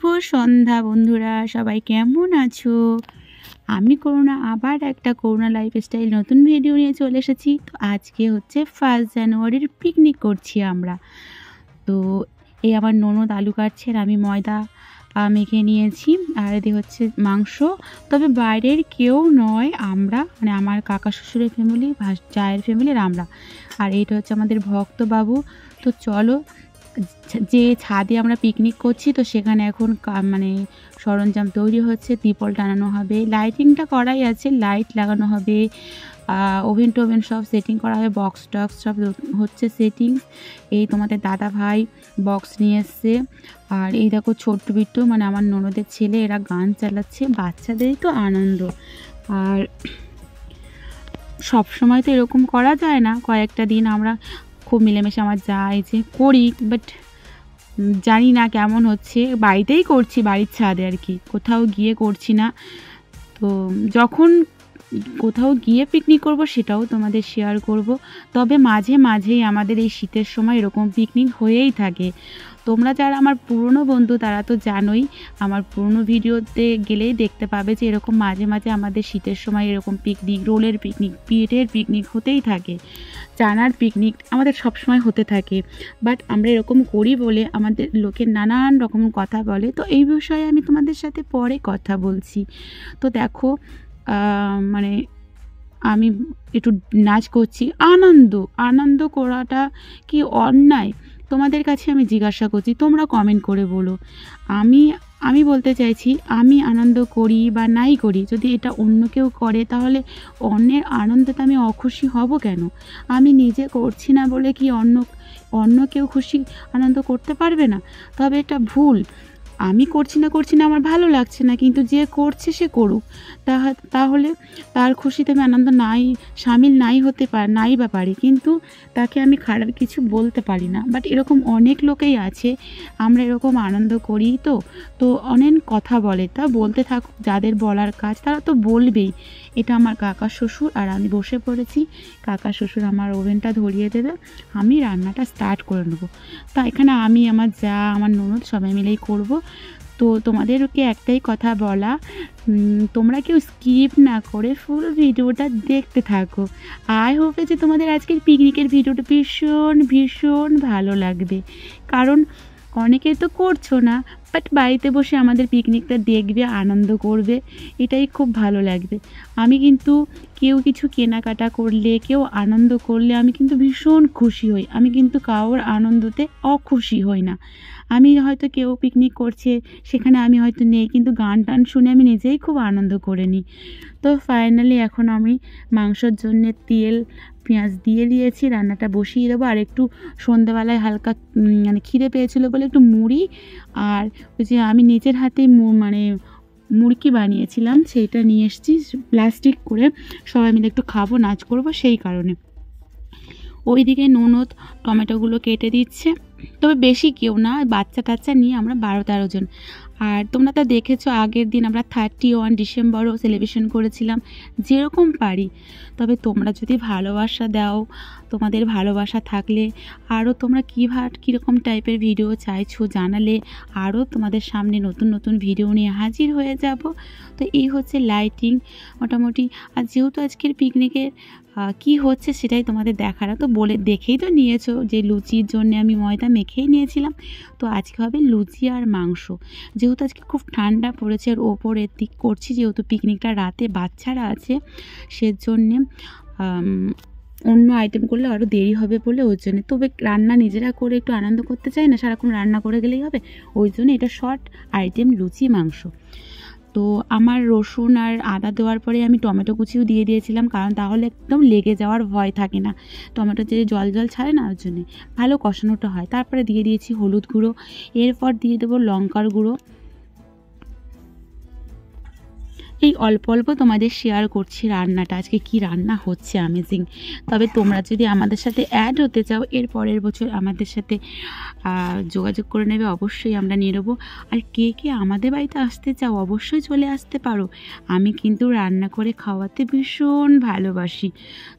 শুভ সন্ধ্যা বন্ধুরা, সবাই কেমন আছো? আমি করুণা আবার একটা করুণা লাইফস্টাইল নতুন ভিডিও নিয়ে চলে এসেছি। তো আজকে হচ্ছে 1 জানুয়ারির পিকনিক করছি আমরা। তো এই আমার ননদ আলু কাটছে আর আমি ময়দা মেখে নিয়েছি, আর এদিকে হচ্ছে মাংস। তবে বাইরের কেউ নয়, আমরা মানে আমার কাকা শ্বশুরের ফ্যামিলি, চায়ের ফ্যামিলির আমরা। আর এইটা হচ্ছে আমাদের ভক্ত বাবু। তো চলো, যে ছাদে আমরা পিকনিক করছি, তো সেখানে এখন মানে সরঞ্জাম তৈরি হচ্ছে, ত্রিপল টানানো হবে, লাইটিংটা করাই আছে, লাইট লাগানো হবে, ওভেন টোভেন সব সেটিং করা হবে, বক্স টক্স সব হচ্ছে সেটিংস। এই তোমাদের দাদা ভাই বক্স নিয়ে এসছে। আর এই দেখো ছোট্ট বিট্টু মানে আমার ননদের ছেলে, এরা গান চালাচ্ছে, বাচ্চাদেরই তো আনন্দ। আর সব সময় তো এরকম করা যায় না, কয়েকটা দিন আমরা খুব মিলেমিশে আমার যাই যে করি, বাট জানি না কেমন হচ্ছে। বাড়িতেই করছি, বাড়ির ছাদে আর কি, কোথাও গিয়ে করছি না। তো যখন কোথাও গিয়ে পিকনিক করব সেটাও তোমাদের শেয়ার করব। তবে মাঝে মাঝেই আমাদের এই শীতের সময় এরকম পিকনিক হয়েই থাকে। তোমরা যারা আমার পুরনো বন্ধু তারা তো জানোই, আমার পুরনো ভিডিওতে গেলেই দেখতে পাবে যে এরকম মাঝে মাঝে আমাদের শীতের সময় এরকম পিকনিক, রোলের পিকনিক, পিঠের পিকনিক হতেই থাকে, চানার পিকনিক আমাদের সব সময় হতে থাকে। বাট আমরা এরকম করি বলে আমাদের লোকে নানান রকম কথা বলে। তো এই বিষয়ে আমি তোমাদের সাথে পরে কথা বলছি। তো দেখো মানে আমি একটু নাচ করছি, আনন্দ করাটা কি অন্যায়? তোমাদের কাছে আমি জিজ্ঞাসা করছি, তোমরা কমেন্ট করে বলো। আমি বলতে চাইছি, আমি আনন্দ করি বা নাই করি, যদি এটা অন্য কেউ করে তাহলে অন্যের আনন্দতে আমি অখুশি হব কেন? আমি নিজে করছি না বলে কি অন্য কেউ খুশি আনন্দ করতে পারবে না? তবে এটা ভুল। আমি করছি না আমার ভালো লাগছে না, কিন্তু যে করছে সে করুক, তাহলে তার খুশিতে আমি আনন্দ সামিল নাই বা পারি, কিন্তু তাকে আমি খারাপ কিছু বলতে পারি না। বাট এরকম অনেক লোকেই আছে, আমরা এরকম আনন্দ করি। তো অনেক কথা বলে, তা বলতে থাকুক, যাদের বলার কাজ তারা তো বলবেই। এটা আমার কাকা শ্বশুর, আর আমি বসে পড়েছি। কাকা শ্বশুর আমার ওভেনটা ধরিয়ে দেবে, আমি রান্নাটা স্টার্ট করে নেবো। তা এখানে আমি, আমার যা, আমার ননদ সবাই মিলেই করব। তো তোমাদেরকে একটাই কথা বলা, তোমরা কেউ স্কিপ না করে ফুল ভিডিওটা দেখতে থাকো। আই হোপে যে তোমাদের আজকের পিকনিকের ভিডিওটা ভীষণ ভালো লাগবে। কারণ অনেকেই তো করছো না, বাট বাড়িতে বসে আমাদের পিকনিকটা দেখবে, আনন্দ করবে, এটাই খুব ভালো লাগবে। আমি কিন্তু কেউ কিছু কেনাকাটা করলে, কেউ আনন্দ করলে আমি কিন্তু ভীষণ খুশি হই। আমি কিন্তু কারোর আনন্দতে অখুশি হই না। আমি হয়তো কেউ পিকনিক করছে, সেখানে আমি হয়তো নেই, কিন্তু গান টান শুনে আমি নিজেই খুব আনন্দ করে নিই। তো ফাইনালি এখন আমি মাংসর জন্য তেল পেঁয়াজ দিয়ে দিয়েছি, রান্নাটা বসিয়ে দেবো। আর একটু সন্ধ্যাবেলায় হালকা মানে খিদে পেয়েছিলো বলে একটু মুড়ি, আর ওই যে আমি নিজের হাতেই মানে মুড়কি বানিয়েছিলাম, সেইটা নিয়ে এসেছি প্লাস্টিক করে, সবাই মিলে একটু খাবো, নাচ করবো, সেই কারণে। ওইদিকে ননদ টমেটোগুলো কেটে দিচ্ছে। তবে বেশি কেউ না, বাচ্চা টাচ্চা নিয়ে আমরা 12-13 জন। আর তোমরা তো দেখেছো আগের দিন আমরা 31 ডিসেম্বরও সেলিব্রেশন করেছিলাম, যেরকম পারি। তবে তোমরা যদি ভালোবাসা দাও, তোমাদের ভালোবাসা থাকলে আরও তোমরা কীরকম টাইপের ভিডিও চাইছো জানালে আরও তোমাদের সামনে নতুন ভিডিও নিয়ে হাজির হয়ে যাব। তো এই হচ্ছে লাইটিং মোটামুটি। আর যেহেতু আজকের পিকনিকের কি হচ্ছে সেটাই তোমাদের দেখার, তো দেখেই তো নিয়েছো যে লুচির জন্য আমি ময়দা মেখেই নিয়েছিলাম। তো আজকে হবে লুচি আর মাংস। যেহেতু আজকে খুব ঠান্ডা পড়েছে আর ওপরের দিক করছি, যেহেতু পিকনিকটা রাতে বাচ্চারা আছে, সেজন্যে অন্য আইটেম করলে আরও দেরি হবে বলে ওই জন্যে। তবে রান্না নিজেরা করে একটু আনন্দ করতে চাই না, সারাক্ষণ রান্না করে গেলেই হবে, ওই জন্য এটা শর্ট আইটেম, লুচি মাংস। তো আমার রসুন আর আদা দেওয়ার পরে আমি টমেটো কুচিও দিয়ে দিয়েছিলাম, কারণ তাহলে একদম লেগে যাওয়ার ভয় থাকে না। টমেটো যে জল ছাড়ে না, ওর জন্যে ভালো কষানোটা হয়। তারপরে দিয়ে দিয়েছি হলুদ গুঁড়ো, এরপর দিয়ে দেবো লঙ্কার গুঁড়ো, এই অল্প অল্প তোমাদের শেয়ার করছি রান্নাটা, আজকে কি রান্না হচ্ছে অ্যামেজিং। তবে তোমরা যদি আমাদের সাথে অ্যাড হতে চাও এর পরের বছর আমাদের সাথে যোগাযোগ করে নেবে, অবশ্যই আমরা নিয়ে নেবো। আর কে কে আমাদের বাড়িতে আসতে চাও অবশ্যই চলে আসতে পারো, আমি কিন্তু রান্না করে খাওয়াতে ভীষণ ভালোবাসি।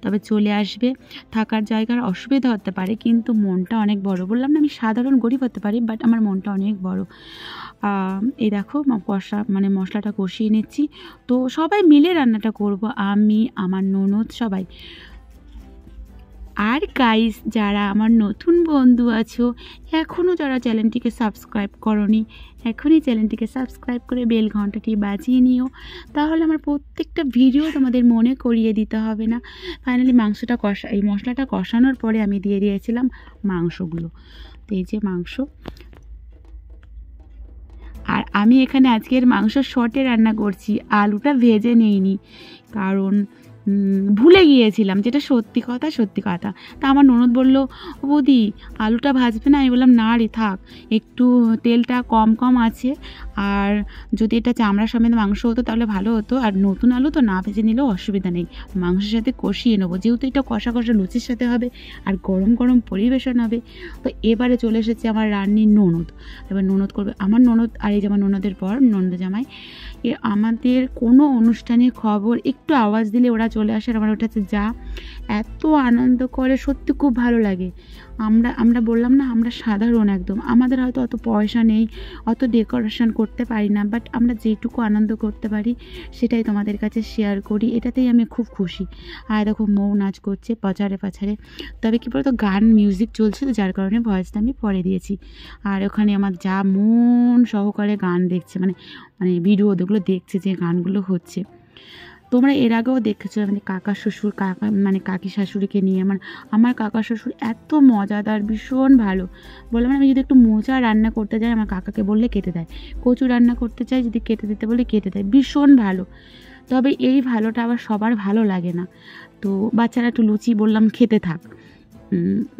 তবে চলে আসবে, থাকার জায়গার অসুবিধা হতে পারে কিন্তু মনটা অনেক বড়। বললাম না আমি সাধারণ গরিব হতে পারি, বাট আমার মনটা অনেক বড়। এই দেখো মশলাটা কষিয়ে নিচ্ছি। তো সবাই মিলে রান্নাটা করব, আমি, আমার ননদ, সবাই। আর গাইস, যারা আমার নতুন বন্ধু আছো, এখনও যারা চ্যানেলটিকে সাবস্ক্রাইব করনি, এখনই চ্যানেলটিকে সাবস্ক্রাইব করে বেল ঘন্টাটি বাজিয়ে নিও, তাহলে আমার প্রত্যেকটা ভিডিও তোমাদের মনে করিয়ে দিতে হবে না। ফাইনালি এই মশলাটা কষানোর পরে আমি দিয়ে দিয়েছিলাম মাংসগুলো। তো এই যে মাংস, আর আমি এখানে আজকের মাংস শর্টে রান্না করছি, আলুটা ভেজে নিইনি, কারণ ভুলে গিয়েছিলাম, যেটা সত্যি কথা। তা আমার ননদ বললো, ও বৌদি আলুটা ভাজবে না? আমি বললাম না রে থাক, একটু তেলটা কম আছে, আর যদি এটা চামড়া সমেত মাংস হতো তাহলে ভালো হতো, আর নতুন আলু তো না ভেজে নিলেও অসুবিধা নেই, মাংসের সাথে কষিয়ে নেবো, যেহেতু এটা কষা লুচির সাথে হবে আর গরম গরম পরিবেশন হবে। তো এবারে চলে এসেছে আমার রান্নির ননদ, এবার ননদ করবে। আমার ননদ আর এই যে আমার ননদের পর ননদ জামাই, আমাদের কোনো অনুষ্ঠানের খবর একটু আওয়াজ দিলে ওরা চলে আসে, আর আমার ওটাতে যা এত আনন্দ করে, সত্যি খুব ভালো লাগে। আমরা বললাম না, আমরা সাধারণ একদম, আমাদের হয়তো অত পয়সা নেই, অত ডেকোরেশন করতে পারি না, বাট আমরা যেটুকু আনন্দ করতে পারি সেটাই তোমাদের কাছে শেয়ার করি, এটাতেই আমি খুব খুশি। আর দেখো মৌ নাচ করছে পাছারে। তবে কী বলতো, গান মিউজিক চলছে তো, যার কারণে ভয়েসটা আমি পরে দিয়েছি। আর ওখানে আমার যা মন সহকারে গান দেখছে, মানে ভিডিও ওগুলো দেখছে যে গানগুলো হচ্ছে। তোমরা এর আগেও দেখেছো, মানে কাকি শাশুড়িকে নিয়ে, আমার কাকা শ্বশুর এত মজাদার, ভীষণ ভালো। বললাম আমি যদি একটু মোচা রান্না করতে যাই আমার কাকাকে বললে কেটে দেয়, কচু রান্না করতে চাই যদি কেটে দিতে বলে কেটে দেয়, ভীষণ ভালো। তবে এই ভালোটা আবার সবার ভালো লাগে না। তো বাচ্চারা একটু লুচি বললাম খেতে থাক,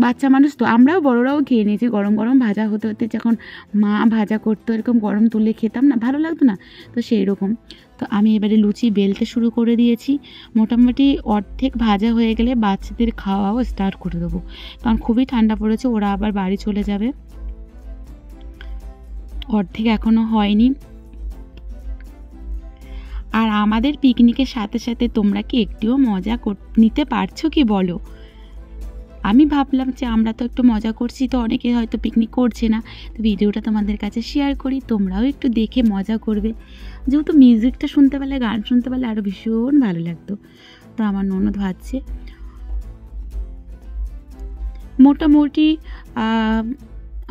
বাচ্চা মানুষ তো, আমরাও বড়রাও খেয়ে নিয়েছি। গরম গরম ভাজা হতে যখন মা ভাজা করতো, এরকম গরম তুলে খেতাম না, ভালো লাগতো না, তো সেই রকম। তো আমি এবারে লুচি বেলতে শুরু করে দিয়েছি, মোটামুটি অর্ধেক ভাজা হয়ে গেলে বাচ্চাদের খাওয়াও স্টার্ট করে দেবো, কারণ খুবই ঠান্ডা পড়েছে, ওরা আবার বাড়ি চলে যাবে। অর্ধেক এখনও হয়নি। আর আমাদের পিকনিকের সাথে সাথে তোমরা কি একটুও মজা নিতে পারছো কি বলো? আমি ভাবলাম যে আমরা তো একটু মজা করছি, তো অনেকে হয়তো পিকনিক করছে না, তো ভিডিওটা তোমাদের কাছে শেয়ার করি, তোমরাও একটু দেখে মজা করবে। যেহেতু মিউজিকটা শুনতে পেলে, গান শুনতে পেলে আরও ভীষণ ভালো লাগতো। তো আমার ননদ ভাবছে, মোটামুটি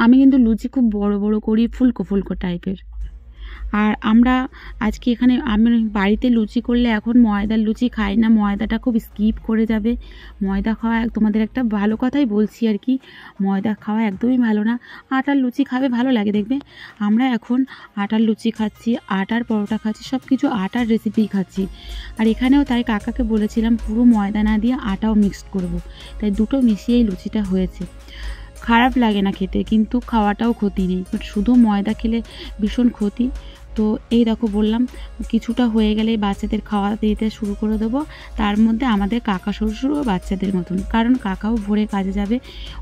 আমি কিন্তু লুচি খুব বড় বড় করি, ফুলকো টাইপের। আর আমরা আজকে এখানে, আমি বাড়িতে লুচি করলে এখন ময়দার লুচি খাই না, ময়দাটা খুব স্কিপ করে যাবে। ময়দা খাওয়া তোমাদের একটা ভালো কথাই বলছি আর কি, ময়দা খাওয়া একদমই ভালো না। আটার লুচি খাবে ভালো লাগে, দেখবে আমরা এখন আটার লুচি খাচ্ছি, আটার পরোটা খাচ্ছি, সব কিছু আটার রেসিপি খাচ্ছি। আর এখানেও তাই কাকাকে বলেছিলাম পুরো ময়দা না দিয়ে আটাও মিক্সড করব, তাই দুটো মিশিয়েই লুচিটা হয়েছে। খারাপ লাগে না খেতে, কিন্তু খাওয়াটাও ক্ষতি নেই, বাট শুধু ময়দা খেলে ভীষণ ক্ষতি। তো এই দেখো বললাম কিছুটা হয়ে গেলে বাচ্চাদের খাওয়া দিতে শুরু করে দেবো। তার মধ্যে আমাদের কাকা শ্বশুরও বাচ্চাদের মতন, কারণ কাকাও ভোরে কাজে যাবে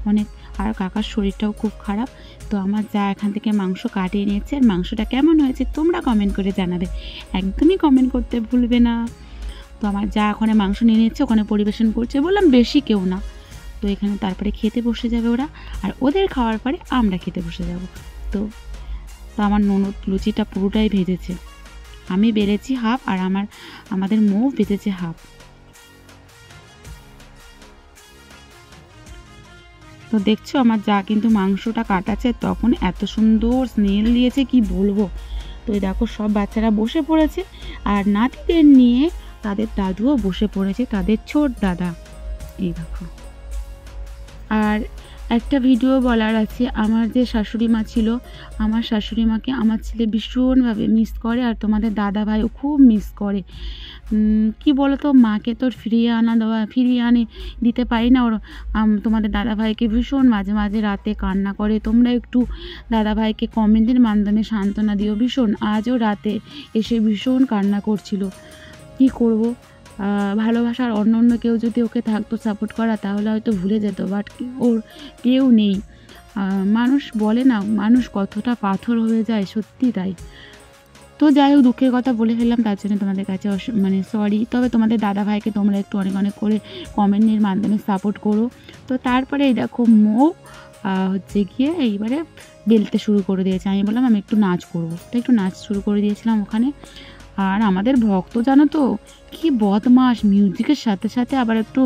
অনেক, আর কাকার শরীরটাও খুব খারাপ। তো আমার যা এখান থেকে মাংস কাটিয়ে নিয়েছে, আর মাংসটা কেমন হয়েছে তোমরা কমেন্ট করে জানাবে, একদমই কমেন্ট করতে ভুলবে না। তো আমার যা ওখানে মাংস নিয়ে নিচ্ছে, ওখানে পরিবেশন করছে, বললাম বেশি কেউ না। তো এখানে তারপরে খেতে বসে যাবে ওরা, আর ওদের খাওয়ার পরে আমরা খেতে বসে যাব। তো আমার ননদ লুচিটা পুরোটাই ভেজেছে, আমি বেলেছি হাফ, আর আমাদের মৌ ভেজেছে হাফ। তো দেখছো আমার যা কিন্তু মাংসটা কাটাচ্ছে, তখন এত সুন্দর স্মেল দিয়েছে কি বলবো। তো এই দেখো সব বাচ্চারা বসে পড়েছে, আর নাতিদের নিয়ে তাদের দাদুও বসে পড়েছে, তাদের ছোট দাদা, এই দেখো। আর একটা ভিডিও বলার আছে। আমার যে শাশুড়ি মা ছিল, আমার শাশুড়ি মাকে আমার ছেলে ভীষণভাবে মিস করে, আর তোমাদের দাদাভাইও খুব মিস করে। কি বলো তো, মাকে তো ফিরিয়ে আনে দিতে পারি না। ওর তোমাদের দাদাভাইকে ভীষণ মাঝে মাঝে রাতে কান্না করে। তোমরা একটু দাদাভাইকে কমেন্টের মাধ্যমে সান্ত্বনা দিও। ভীষণ আজও রাতে এসে ভীষণ কান্না করছিল। কি করব, ভালোবাসার অন্য কেউ যদি ওকে থাকতো সাপোর্ট করা, তাহলে হয়তো ভুলে যেত, বাট ওর কেউ নেই। মানুষ বলে না, মানুষ কতটা পাথর হয়ে যায়, সত্যি তাই। তো যাই হোক, দুঃখের কথা বলে ফেললাম, তার জন্য তোমাদের কাছে মানে সরি। তবে তোমাদের দাদাভাইকে তোমরা একটু অনেক অনেক করে কমেন্টের মাধ্যমে সাপোর্ট করো। তো তারপরে এই দেখো মৌ হচ্ছে গিয়ে এইবারে বেলতে শুরু করে দিয়েছে। আমি বললাম আমি একটু নাচ করবো, তো একটু নাচ শুরু করে দিয়েছিলাম ওখানে। আর আমাদের ভক্ত জানো তো কি বদমাস, মিউজিকের সাথে সাথে আবার একটু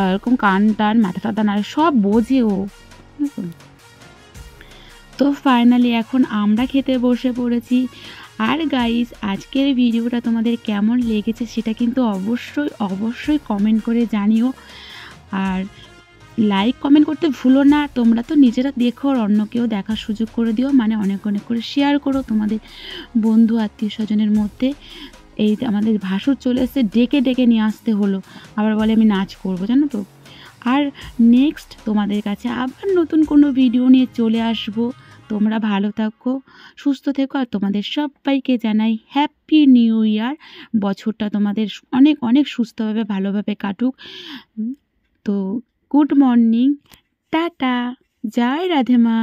এরকম কান টান মাথা টাথা নাড়ে, সব বোঝে ও। তো ফাইনালি এখন আমরা খেতে বসে পড়েছি। আর গাইস, আজকের ভিডিওটা তোমাদের কেমন লেগেছে সেটা কিন্তু অবশ্যই অবশ্যই কমেন্ট করে জানিও। আর লাইক কমেন্ট করতে ভুলো না। তোমরা তো নিজেরা দেখো, আর অন্যকেও দেখার সুযোগ করে দিও, মানে অনেক অনেক করে শেয়ার করো তোমাদের বন্ধু আত্মীয় স্বজনের মধ্যে। এই আমাদের ভাসুর চলে এসে ডেকে ডেকে নিয়ে আসতে হলো, আবার বলে আমি নাচ করবো, জানো তো। আর নেক্সট তোমাদের কাছে আবার নতুন কোনো ভিডিও নিয়ে চলে আসবো। তোমরা ভালো থাকো, সুস্থ থেকো, আর তোমাদের সবাইকে জানাই হ্যাপি নিউ ইয়ার। বছরটা তোমাদের অনেক অনেক সুস্থভাবে ভালোভাবে কাটুক। তো গুড মর্নিং, টাটা, জয় রাধে মা।